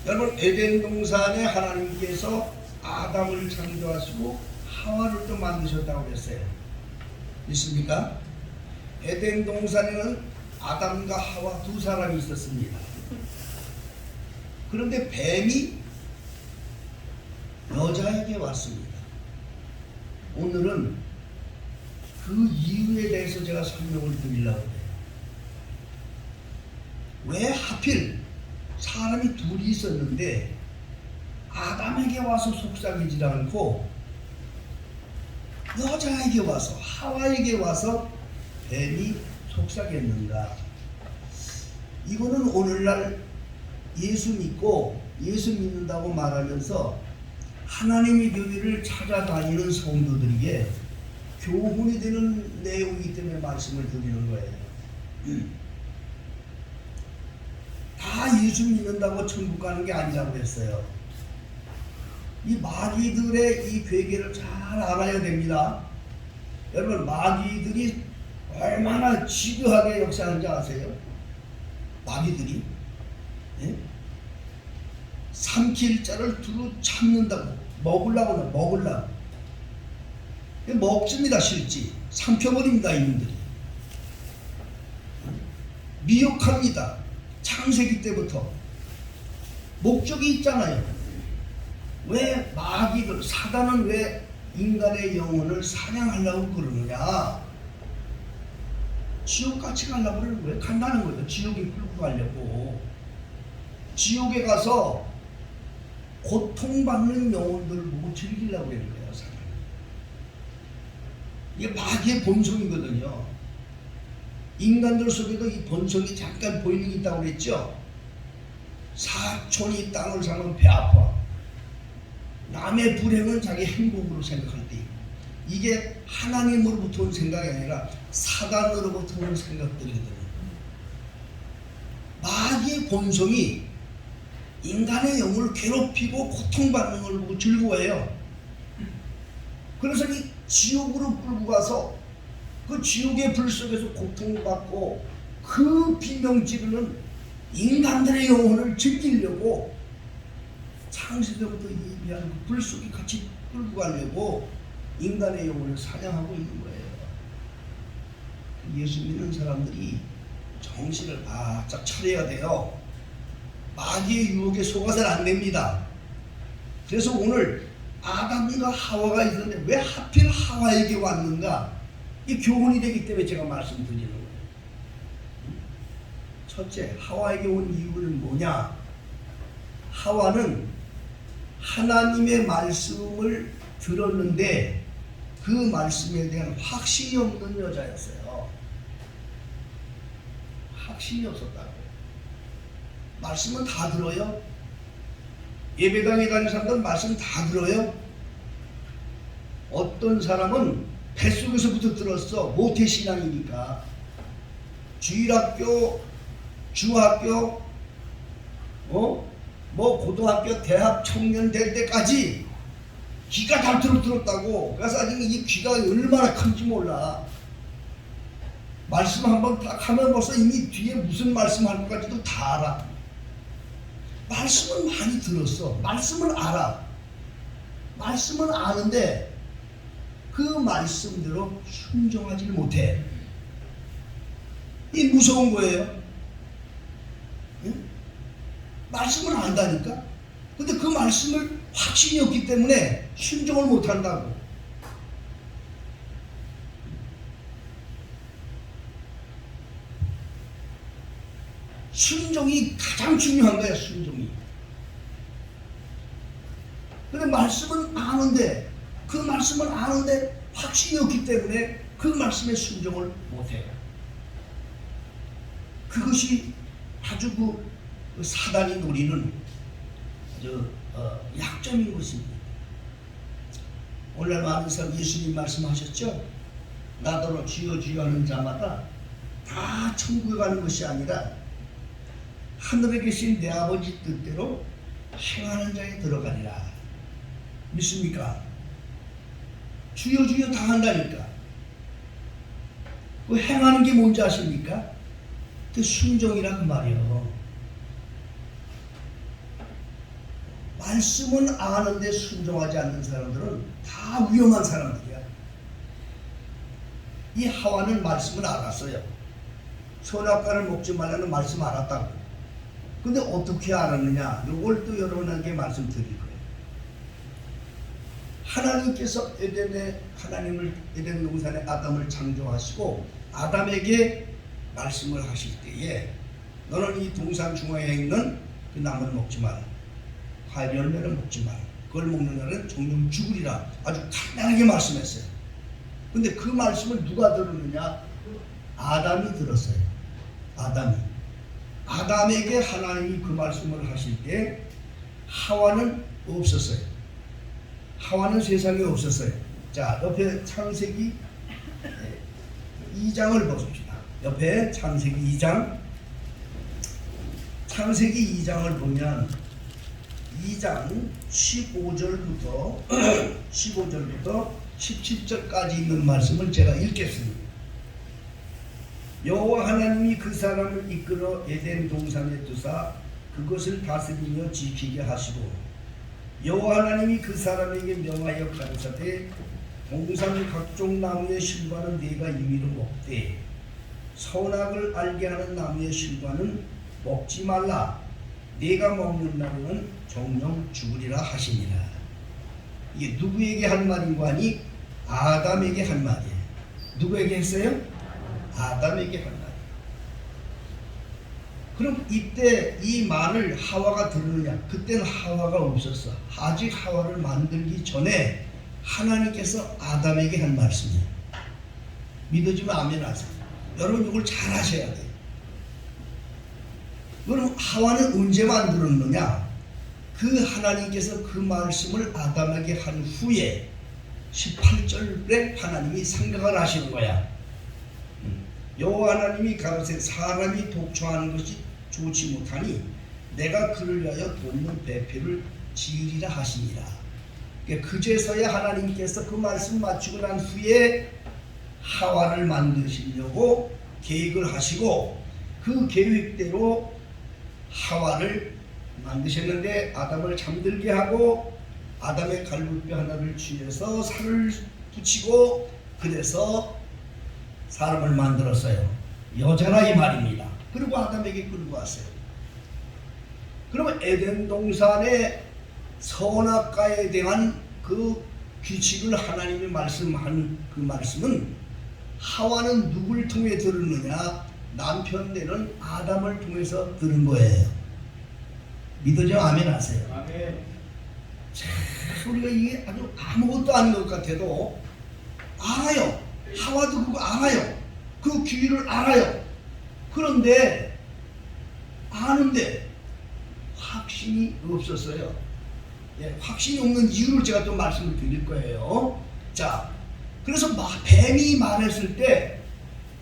여러분, 에덴 동산에 하나님께서 아담을 창조하시고 하와를 또 만드셨다고 그랬어요. 믿습니까? 에덴 동산에는 아담과 하와 두 사람이 있었습니다. 그런데 뱀이 여자에게 왔습니다. 오늘은 그 이유에 대해서 제가 설명을 드리려고 해요. 왜 하필 사람이 둘이 있었는데 아담에게 와서 속삭이지 않고 여자에게 와서 하와에게 와서 뱀이 속삭였는가? 이거는 오늘날 예수 믿고 예수 믿는다고 말하면서 하나님의 교회를 찾아다니는 성도들에게 교훈이 되는 내용이기 때문에 말씀을 드리는 거예요. 다 예수 믿는다고 천국 가는 게 아니라고 했어요. 이 마귀들의 이 괴계를 잘 알아야 됩니다. 여러분, 마귀들이 얼마나 집요하게 역사하는지 아세요? 마귀들이 삼킬 자를 두루 참는다고, 먹으려고 먹습니다. 실제 삼켜버립니다. 이분들이 미혹합니다. 창세기 때부터 목적이 있잖아요. 왜 마귀들, 사단은 왜 인간의 영혼을 사냥하려고 그러느냐? 지옥같이 가려고 그러는 거예요. 간다는 거예요. 지옥에 끌고 가려고. 지옥에 가서 고통받는 영혼들을 보고 즐기려고 그러는 거예요. 사단. 이게 마귀의 본성이거든요. 인간들 속에도 이 본성이 잠깐 보이는 게 있다고 그랬죠. 사촌이 땅을 사면 배 아파. 남의 불행은 자기 행복으로 생각할 때, 이게 하나님으로부터 온 생각이 아니라 사단으로부터 온 생각들이거든요. 마귀의 본성이 인간의 영혼을 괴롭히고 고통받는 걸 보고 즐거워해요. 그래서 이 지옥으로 끌고 가서 그 지옥의 불 속에서 고통받고 그 비명 지르는 인간들의 영혼을 즐기려고 창세전부터 예비한 그 불 속에 같이 끌고 가려고 인간의 영혼을 사냥하고 있는 거예요. 예수 믿는 사람들이 정신을 바짝 차려야 돼요. 마귀의 유혹에 속아서는 안 됩니다. 그래서 오늘 아담과 하와가 있었는데 왜 하필 하와에게 왔는가? 이 교훈이 되기 때문에 제가 말씀드리는 거예요. 첫째, 하와에게 온 이유는 뭐냐? 하와는 하나님의 말씀을 들었는데 그 말씀에 대한 확신이 없는 여자였어요. 확신이 없었다고요. 말씀은 다 들어요? 예배당에 다니는 사람들은 말씀 다 들어요? 어떤 사람은 뱃속에서부터 들었어. 모태신앙이니까. 주일학교, 중학교, 고등학교, 대학, 청년 될 때까지 귀가 닳도록 들었다고. 그래서 아직 이 귀가 얼마나 큰지 몰라. 말씀 한번 딱 하면 벌써 이미 뒤에 무슨 말씀 할 것까지도 다 알아. 말씀은 많이 들었어. 말씀을 알아. 말씀은 아는데 그 말씀대로 순종하지 못해. 이 무서운 거예요. 응? 말씀을 안다니까. 근데 그 말씀을 확신이 없기 때문에 순종을 못한다고. 순종이 가장 중요한 거야. 순종이. 근데 말씀은 아는데, 그 말씀을 아는데 확신이 없기 때문에 그 말씀에 순종을 못해요. 그것이 아주 그 사단이 노리는 약점인 것입니다. 오늘 많은 사람 예수님 말씀하셨죠? 나더러 주여 주여 하는 자마다 다 천국에 가는 것이 아니라 하늘에 계신 내 아버지 뜻대로 행하는 자에 들어가리라. 믿습니까? 주여 주여 다 한다니까. 그 행하는 게 뭔지 아십니까? 그 순종이란 그 말이에요. 말씀은 아는데 순종하지 않는 사람들은 다 위험한 사람들이야. 이 하와는 말씀을 알았어요. 선악과를 먹지 말라는 말씀 알았다고. 근데 어떻게 알았느냐? 이걸 또 여러분에게 말씀드릴 거예요. 하나님께서 에덴 동산에 아담을 창조하시고 아담에게 말씀을 하실 때에 너는 이 동산 중앙에 있는 그 나무를 먹지 마라. 과일 열매를 먹지 마라. 그걸 먹는 날은 종종 죽으리라. 아주 간단하게 말씀했어요. 근데 그 말씀을 누가 들었느냐? 아담이 들었어요. 아담에게 하나님이 그 말씀을 하실 때 하와는 없었어요. 하와는 세상에 없었어요. 자, 옆에 창세기 2장을 보십시다. 옆에 창세기 2장. 창세기 2장을 보면 2장 15절부터 17절까지 있는 말씀을 제가 읽겠습니다. 여호와 하나님이 그 사람을 이끌어 에덴 동산에 두사 그것을 다스리며 지키게 하시고 여호와 하나님이 그 사람에게 명하여 가로사대 동산 각종 나무의 실과는 네가 임의로 먹되 선악을 알게 하는 나무의 실과는 먹지 말라. 네가 먹는 날에는 정령 죽으리라 하시니라. 이게 누구에게 한 말인고 하니 아담에게 한 말이에요. 누구에게 했어요? 아담에게 한 말. 그럼 이때 이 말을 하와가 들으느냐? 그때는 하와가 없었어. 아직 하와를 만들기 전에 하나님께서 아담에게 한 말씀이에요. 믿어지면 아멘 하세요. 여러분 이걸 잘 하셔야 돼요. 그럼 하와는 언제 만들었느냐? 그 하나님께서 그 말씀을 아담에게 한 후에 18절에 하나님이 생각을 하시는 거야. 여호와 하나님이 가로되 사람이 독초하는 것이 좋지 못하니 내가 그를 위하여 돕는 배필을 지으리라 하시니라. 그제서야 하나님께서 그 말씀 마치고 난 후에 하와를 만드시려고 계획을 하시고 그 계획대로 하와를 만드셨는데 아담을 잠들게 하고 아담의 갈비뼈 하나를 취해서 살을 붙이고 그래서 사람을 만들었어요. 여자라 이 말입니다. 그리고 아담에게 끌고 왔어요. 그러면 에덴 동산의 선악과에 대한 그 규칙을 하나님이 말씀한 그 말씀은 하와는 누굴 통해 들었느냐? 남편 되는 아담을 통해서 들은 거예요. 믿어져? 아멘 하세요. 아멘. 참 우리가 이게 아주 아무것도 아닌 것 같아도 알아요. 하와도 그거 알아요. 그 규율을 알아요. 그런데 아는데 확신이 없었어요. 예, 확신이 없는 이유를 제가 또 말씀을 드릴 거예요. 자, 그래서 뱀이 말했을 때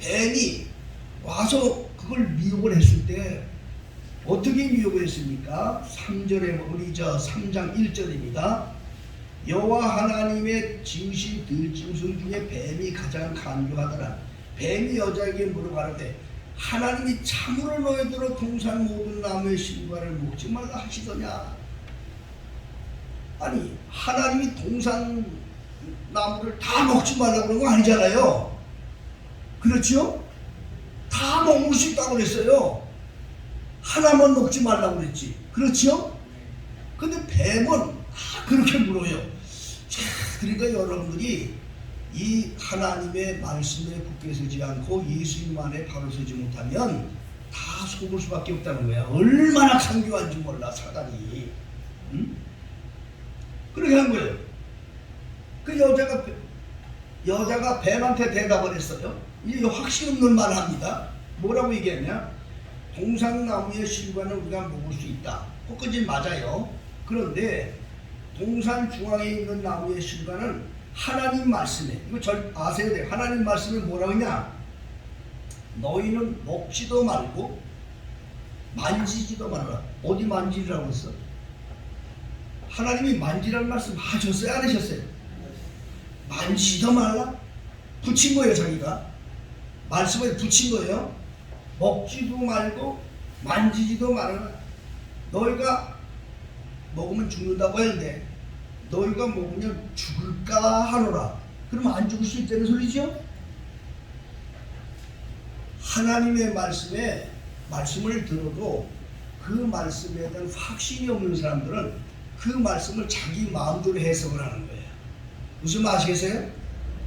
뱀이 와서 그걸 미혹을 했을 때 어떻게 미혹을 했습니까? 3절에 우리 3장 1절입니다. 여호와 하나님의 지으신 들짐승 중에 뱀이 가장 간교하더라. 뱀이 여자에게 물어가는데 하나님이 참으로 너희들로 동산 모든 나무의 실과를 먹지 말라 하시더냐. 아니 하나님이 동산 나무를 다 먹지 말라고 그런 거 아니잖아요. 그렇죠? 다 먹을 수 있다고 그랬어요. 하나만 먹지 말라고 그랬지. 그렇죠? 근데 뱀은 그렇게 물어요. 자, 그러니까 여러분들이 이 하나님의 말씀에 굳게 서지 않고 예수님 안에 바로 서지 못하면 다 속을 수밖에 없다는 거야. 얼마나 강교한지 몰라 사단이. 응? 그렇게 한 거예요. 그 여자가 뱀한테 대답을 했어요. 이게 확신 없는 말을 합니다. 뭐라고 얘기했냐? 동산나무의 실과는 우리가 먹을 수 있다. 그것까지 맞아요. 그런데 동산 중앙에 있는 나무의 실과는 하나님 말씀에, 이거 절 아셔야 돼요. 하나님 말씀에 뭐라고 하냐? 너희는 먹지도 말고 만지지도 말아라. 어디 만지라고 했어? 하나님이 만지라는 말씀 하셨어요? 안 하셨어요? 만지지도 말라? 붙인 거예요. 자기가 말씀에 붙인 거예요. 먹지도 말고 만지지도 말아라. 너희가 먹으면 죽는다고 했는데 너희가 먹으면 죽을까 하노라. 그러면 안 죽을 수 있다는 소리죠? 하나님의 말씀을 들어도 그 말씀에 대한 확신이 없는 사람들은 그 말씀을 자기 마음대로 해석을 하는 거예요. 무슨 말 아시겠어요?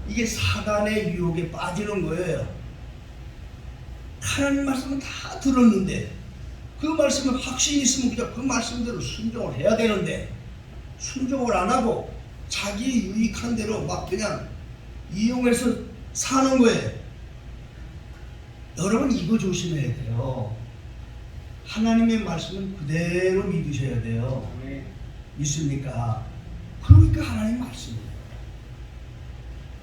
이게 사단의 유혹에 빠지는 거예요. 하나님 말씀은 다 들었는데 그 말씀에 확신이 있으면 그냥 그 말씀대로 순종을 해야 되는데 순종을 안 하고 자기 유익한 대로 막 그냥 이용해서 사는 거예요. 여러분 이거 조심해야 돼요. 하나님의 말씀은 그대로 믿으셔야 돼요. 믿습니까? 그러니까 하나님 말씀이에요.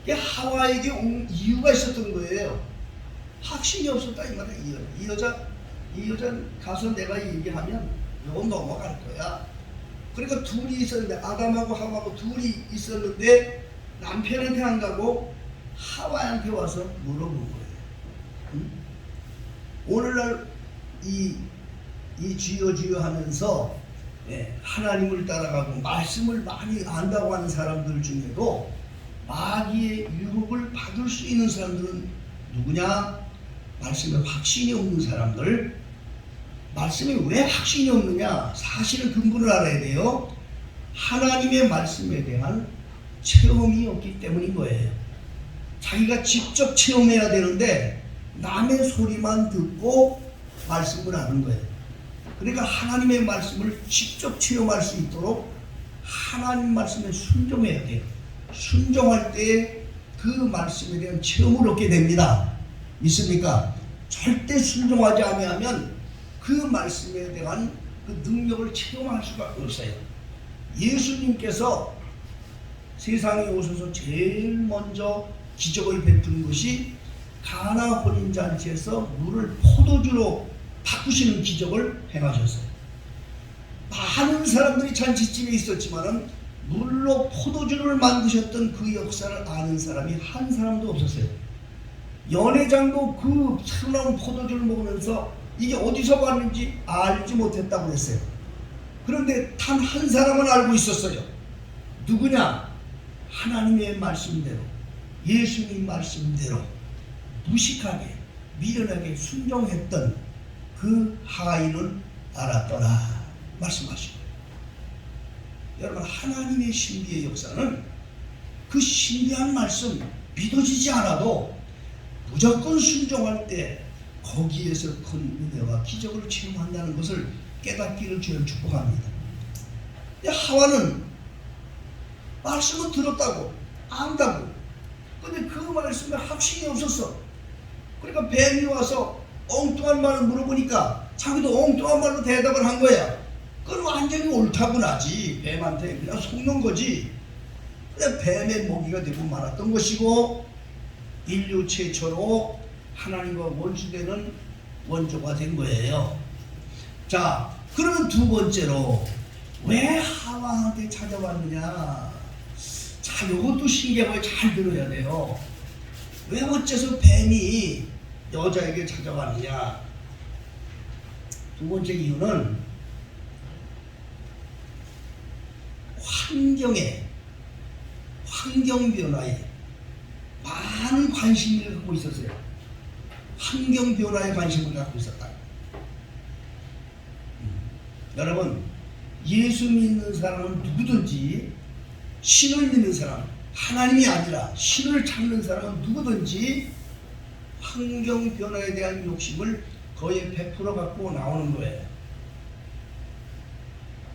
하와에게 온 이유가 있었던 거예요. 확신이 없었다 이 말이에요. 이 여자 가서 내가 얘기하면 너 넘어갈 거야. 그러니까 둘이 있었는데 아담하고 하와하고 둘이 있었는데 남편한테 안 가고 하와한테 와서 물어본 거예요. 응? 오늘날 이 주여 하면서 하나님을 따라가고 말씀을 많이 안다고 하는 사람들 중에도 마귀의 유혹을 받을 수 있는 사람들은 누구냐? 말씀에 확신이 없는 사람들. 말씀에 왜 확신이 없느냐? 사실은 근본을 알아야 돼요. 하나님의 말씀에 대한 체험이 없기 때문인 거예요. 자기가 직접 체험해야 되는데 남의 소리만 듣고 말씀을 하는 거예요. 그러니까 하나님의 말씀을 직접 체험할 수 있도록 하나님 말씀에 순종해야 돼요. 순종할 때 그 말씀에 대한 체험을 얻게 됩니다. 믿습니까? 절대 순종하지 아니하면 그 말씀에 대한 그 능력을 체험할 수가 없어요. 예수님께서 세상에 오셔서 제일 먼저 기적을 베푸는 것이 가나 혼인잔치에서 물을 포도주로 바꾸시는 기적을 행하셨어요. 많은 사람들이 잔치집에 있었지만은 물로 포도주를 만드셨던 그 역사를 아는 사람이 한 사람도 없었어요. 연회장도 그 새로운 포도주를 먹으면서 이게 어디서 왔는지 알지 못했다고 했어요. 그런데 단 한 사람은 알고 있었어요. 누구냐? 하나님의 말씀대로, 예수님 말씀대로 무식하게 미련하게 순종했던 그 하인은 알았더라 말씀하시고, 여러분 하나님의 신비의 역사는 그 신비한 말씀 믿어지지 않아도 무조건 순종할 때 거기에서 큰 은혜와 기적을 체험한다는 것을 깨닫기를 주여 축복합니다. 하와는 말씀을 들었다고 안다고, 근데 그 말씀에 확신이 없었어. 그러니까 뱀이 와서 엉뚱한 말을 물어보니까 자기도 엉뚱한 말로 대답을 한 거야. 그건 완전히 옳다고나지. 뱀한테 그냥 속는 거지. 근데 뱀의 먹이가 되고 말았던 것이고, 인류 최초로 하나님과 원수되는 원조가 된 거예요. 자, 그러면 두 번째로 왜 하와한테 찾아왔느냐? 자, 이것도 신기하게 잘 들어야 돼요. 왜 어째서 뱀이 여자에게 찾아왔느냐? 두 번째 이유는 환경 변화에 많은 관심을 갖고 있었어요. 환경 변화에 관심을 갖고 있었다. 여러분, 예수 믿는 사람은 누구든지, 신을 믿는 사람, 하나님이 아니라 신을 찾는 사람은 누구든지 환경 변화에 대한 욕심을 거의 100% 갖고 나오는 거예요.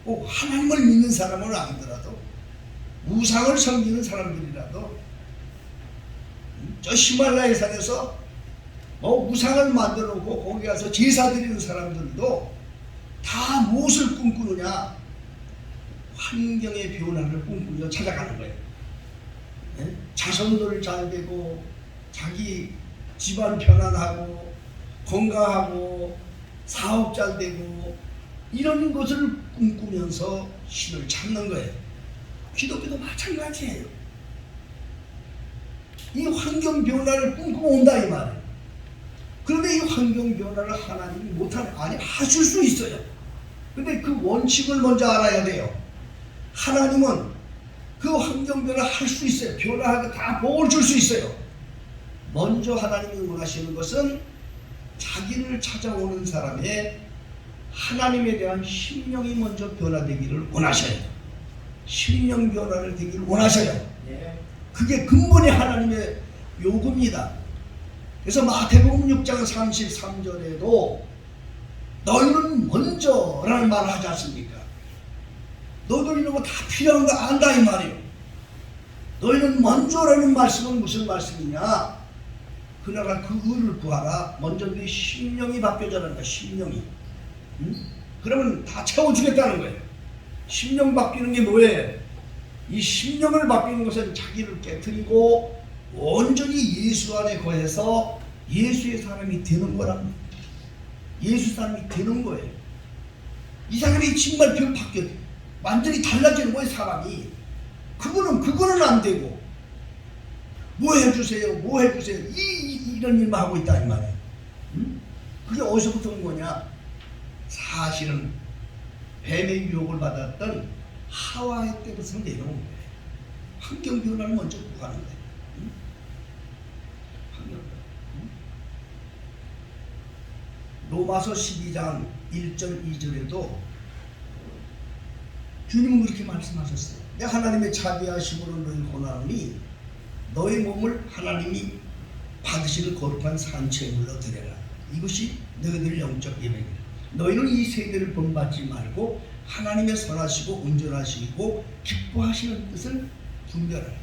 꼭 하나님을 믿는 사람은 아니더라도, 우상을 섬기는 사람들이라도, 저 히말라야 산에서 우상을 만들어 놓고 거기 가서 제사 드리는 사람들도 다 무엇을 꿈꾸느냐? 환경의 변화를 꿈꾸며 찾아가는 거예요. 자손들 잘 되고, 자기 집안 편안하고, 건강하고, 사업 잘 되고, 이런 것을 꿈꾸면서 신을 찾는 거예요. 기독교도 마찬가지예요. 이 환경 변화를 꿈꾸고 온다 이 말이에요. 그런데 이 환경 변화를 하나님이 못하는, 아니 하실 수 있어요. 근데 그 원칙을 먼저 알아야 돼요. 하나님은 그 환경 변화를 할 수 있어요. 변화하고 다 복을 줄 수 있어요. 먼저 하나님이 원하시는 것은 자기를 찾아오는 사람의 하나님에 대한 심령이 먼저 변화되기를 원하셔요. 심령 변화를 되기를 원하셔요. 그게 근본의 하나님의 요구입니다. 그래서 마태복음 6장 33절에도 너희는 먼저라는 말을 하지 않습니까? 너희들 이런 거 다 필요한 거 안다 이 말이에요. 너희는 먼저라는 말씀은 무슨 말씀이냐? 그나라 그 의를 구하라. 먼저 네 심령이 바뀌어져라는 거야. 심령이. 그러면 다 채워주겠다는 거예요. 심령 바뀌는 게 뭐예요? 이 심령을 바뀌는 것은 자기를 깨트리고 온전히 예수 안에 거해서 예수의 사람이 되는 거랍니다. 예수 사람이 되는 거예요. 이 사람이 정말 바뀌어 완전히 달라지는 거예요. 사람이. 그거는 안 되고 뭐 해주세요 뭐 해주세요 이런 일만 하고 있다 이 말이에요. 그게 어디서부터 온 거냐? 사실은 뱀의 유혹을 받았던 하와의 때부터 내려온 거예요. 환경 변화를 먼저 구하는 거예요. 환경 변화. 로마서 12장 1절 2절에도 주님은 그렇게 말씀하셨어요. 내가 하나님의 자비하심으로 너희 고나노니 너희 몸을 하나님이 받으시는 거룩한 산채물로 드려라. 이것이 너희들 영적 예배이라. 너희는 이 세대를 본받지 말고 하나님의 선하시고 온전하시고 기뻐하시는 뜻을 분별하라.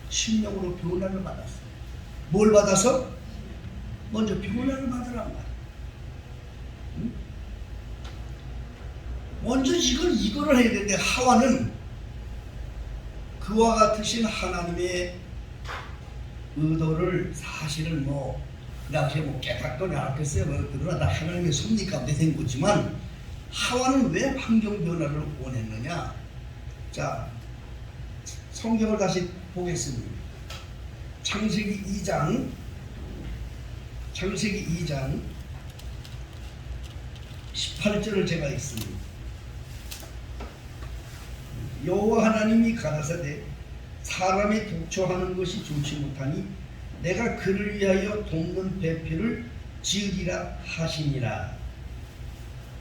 심령으로 변화를 받았어. 뭘 받아서? 먼저 변화를 받으란 말이야. 먼저 이거를 해야 되는데 하와는 그와 같으신 하나님의 의도를 사실은 그 당시에 깨닫거나 알았겠어요. 그러나 다 하나님의 섭리 가운데 된 거지만 하와는 왜 환경 변화를 원했느냐? 자, 성경을 다시 보겠습니다. 창세기 2장 18절을 제가 읽습니다. 여호와 하나님이 가라사대 사람이 독초하는 것이 좋지 못하니 내가 그를 위하여 돕는 배필을 지으리라 하시니라.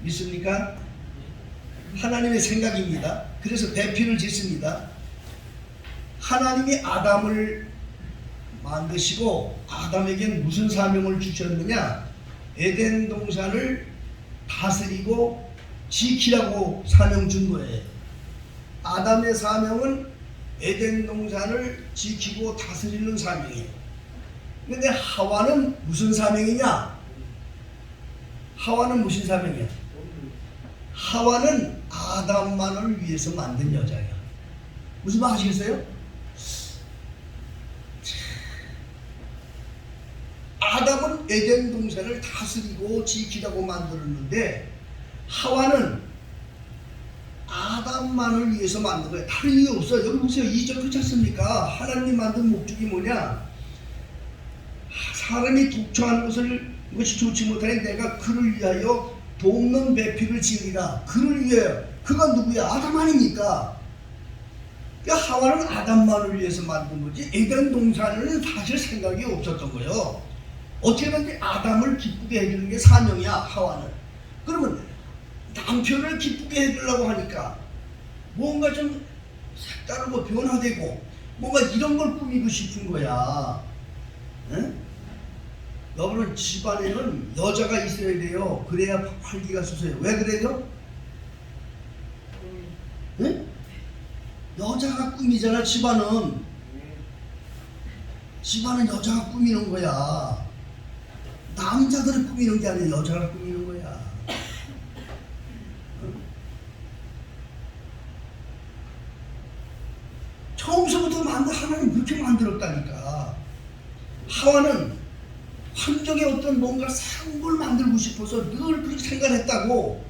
믿습니까? 하나님의 생각입니다. 그래서 배필을 짓습니다. 하나님이 아담을 만드시고 아담에겐 무슨 사명을 주셨느냐? 에덴 동산을 다스리고 지키라고 사명 준 거예요. 아담의 사명은 에덴 동산을 지키고 다스리는 사명이에요. 근데 하와는 무슨 사명이냐? 하와는 무슨 사명이야? 하와는 아담만을 위해서 만든 여자야. 무슨 말 아시겠어요? 아담은 에덴 동산을 다스리고 지키라고 만들었는데 하와는 아담만을 위해서 만든 거예요. 다른 이유 없어요. 여기 보세요. 2절 그렇지 않습니까? 하나님이 만든 목적이 뭐냐? 사람이 독초하는 것이 좋지 못하니 내가 그를 위하여 돕는 배필을 지으리라. 그를 위하여. 그가 누구야? 아담 아닙니까? 그러니까 하와는 아담만을 위해서 만든 거지 에덴 동산에는 사실 생각이 없었던 거예요. 어떻게든지 아담을 기쁘게 해주는 게 사명이야. 하와는. 그러면 남편을 기쁘게 해주려고 하니까 뭔가 좀 색다르고 변화되고 뭔가 이런 걸 꾸미고 싶은 거야. 응? 여러분 집안에는 여자가 있어야 돼요. 그래야 활기가 솟아요. 왜 그래요? 응? 여자가 꾸미잖아. 집안은 여자가 꾸미는 거야. 남자들이 꾸미는 게 아니라 여자가 꾸미는 거야. 처음서부터 하나님 그렇게 만들었다니까. 하와는 환경에 어떤 뭔가 새로운 걸 만들고 싶어서 늘 그렇게 생각했다고.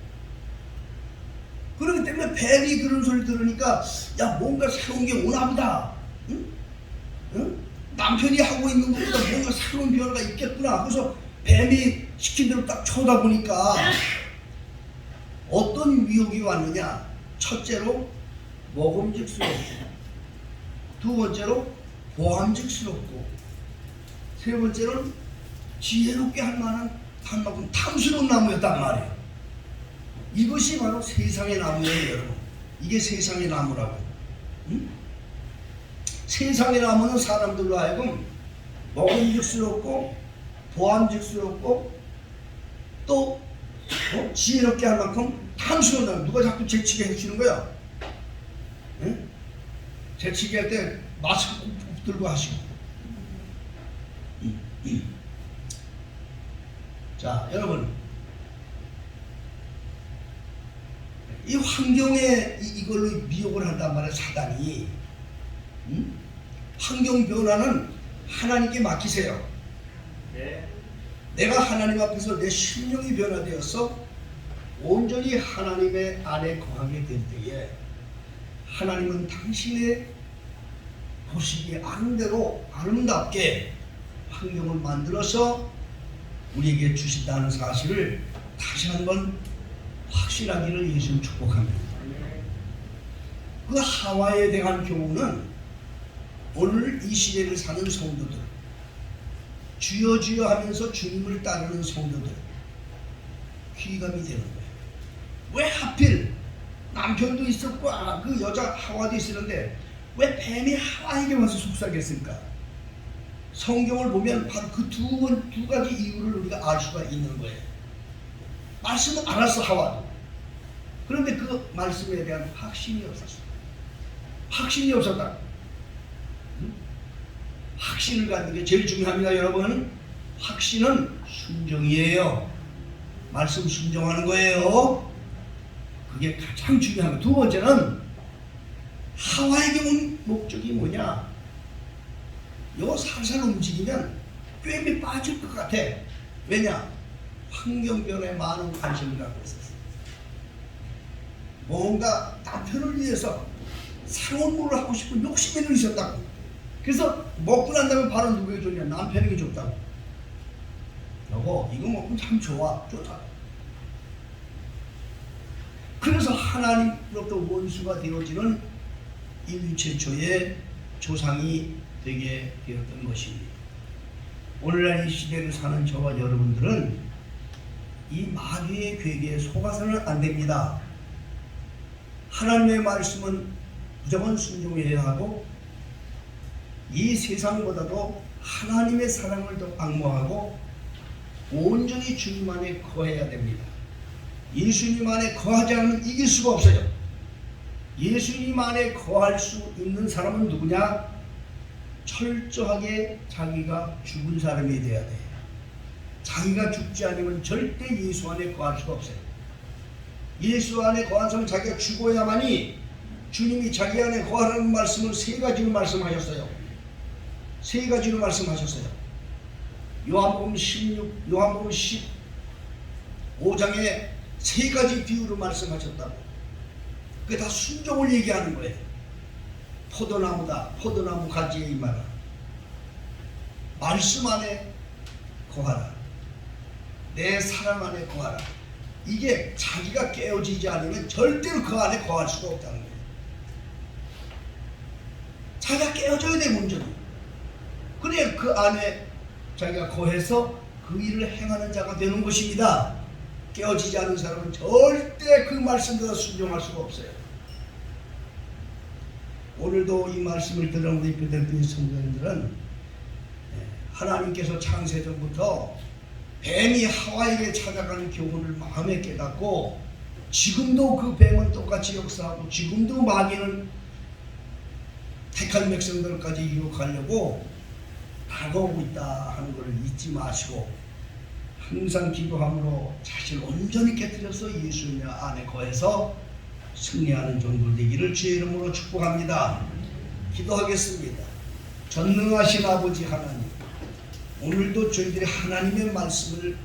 그렇기 때문에 뱀이 그런 소리 들으니까 야 뭔가 새로운 게 오나보다. 응? 응? 남편이 하고 있는 것보다 뭔가 새로운 변화가 있겠구나. 그래서 뱀이 시킨 대로 딱 쳐다보니까 어떤 위협이 왔느냐. 첫째로 먹음직스럽고, 두 번째로 보암직스럽고, 세 번째로는 지혜롭게 할 만큼 탐스러운 나무였단 말이에요. 이것이 바로 세상의 나무예요, 여러분. 이게 세상의 나무라고. 응? 세상의 나무는 사람들로 하여금 먹음직스럽고 보암직스럽고 또 지혜롭게 할 만큼 탐스러운 나무. 누가 자꾸 재치게 해주시는 거야? 응? 재치게 할 때 마스크 꼭 들고 하시고. 자, 여러분, 이 환경에 이걸로 미혹을 한단 말이에요, 사단이. 환경 변화는 하나님께 맡기세요. 네. 내가 하나님 앞에서 내 심령이 변화되어서 온전히 하나님의 안에 거하게 될 때에 하나님은 당신의 보시기에 아름답게 환경을 만들어서 우리에게 주신다는 사실을 다시 한번 확실하기를 예수님 축복합니다. 그 하와에 대한 교훈은 오늘 이 시대를 사는 성도들, 주여 주여 하면서 주님을 따르는 성도들 귀감이 되는 거예요. 왜 하필 남편도 있었고 그 여자 하와도 있었는데 왜 뱀이 하와에게 와서 속삭였을까? 성경을 보면 바로 그 두 가지 이유를 우리가 알 수가 있는 거예요. 말씀은 알았어, 하와도. 그런데 그 말씀에 대한 확신이 없었어. 확신이 없었다. 확신을 갖는 게 제일 중요합니다, 여러분. 확신은 순종이에요. 말씀 순종하는 거예요. 그게 가장 중요합니다. 두 번째는 하와에게 온 목적이 뭐냐? 요 살살 움직이면 꿰매 빠질 것 같아. 왜냐? 환경 변화에 많은 관심을 갖고 있었어. 뭔가 남편을 위해서 상업물을 하고 싶은 욕심이 있었다고. 그래서 먹고 난 다음에 바로 누구에게 줬냐? 남편에게 줬다고. 여보, 이거 먹으면 참 좋다. 그래서 하나님으로부터 원수가 되어지는 인류 최초의 조상이 되게 되었던 것입니다. 오늘날 이 시대를 사는 저와 여러분들은 이 마귀의 괴계에 속아서는 안 됩니다. 하나님의 말씀은 무조건 순종해야 하고 이 세상보다도 하나님의 사랑을 더 악모하고 온전히 주님 안에 거해야 됩니다. 예수님 안에 거하지 않으면 이길 수가 없어요. 예수님 안에 거할 수 있는 사람은 누구냐? 철저하게 자기가 죽은 사람이 돼야 돼. 자기가 죽지 않으면 절대 예수 안에 거할 수가 없어요. 예수 안에 거한 사람은 자기가 죽어야만이 주님이 자기 안에 거하라는 말씀을 세 가지로 말씀하셨어요. 세 가지로 말씀하셨어요. 요한복음 15장에 세 가지 비유로 말씀하셨다고. 그게 다 순종을 얘기하는 거예요. 포도나무다. 포도나무 가지에 임하라. 말씀 안에 거하라. 내 사랑 안에 거하라. 이게 자기가 깨어지지 않으면 절대로 그 안에 거할 수가 없다는 거예요. 자기가 깨어져야 돼, 먼저는. 그래야 그 안에 자기가 거해서 그 일을 행하는 자가 되는 것입니다. 깨어지지 않은 사람은 절대 그 말씀대로 순종할 수가 없어요. 오늘도 이 말씀을 들은 우리 필리핀 성도님들은 하나님께서 창세전부터 뱀이 하와에게 찾아가는 교훈을 마음에 깨닫고 지금도 그 뱀은 똑같이 역사하고 지금도 마귀는 택한 백성들까지 유혹하려고 다가오고 있다 하는 것을 잊지 마시고 항상 기도함으로 자신을 온전히 깨뜨려서 예수님 안에 거해서 승리하는 종들 되기를 주의 이름으로 축복합니다. 기도하겠습니다. 전능하신 아버지 하나님, 오늘도 저희들이 하나님의 말씀을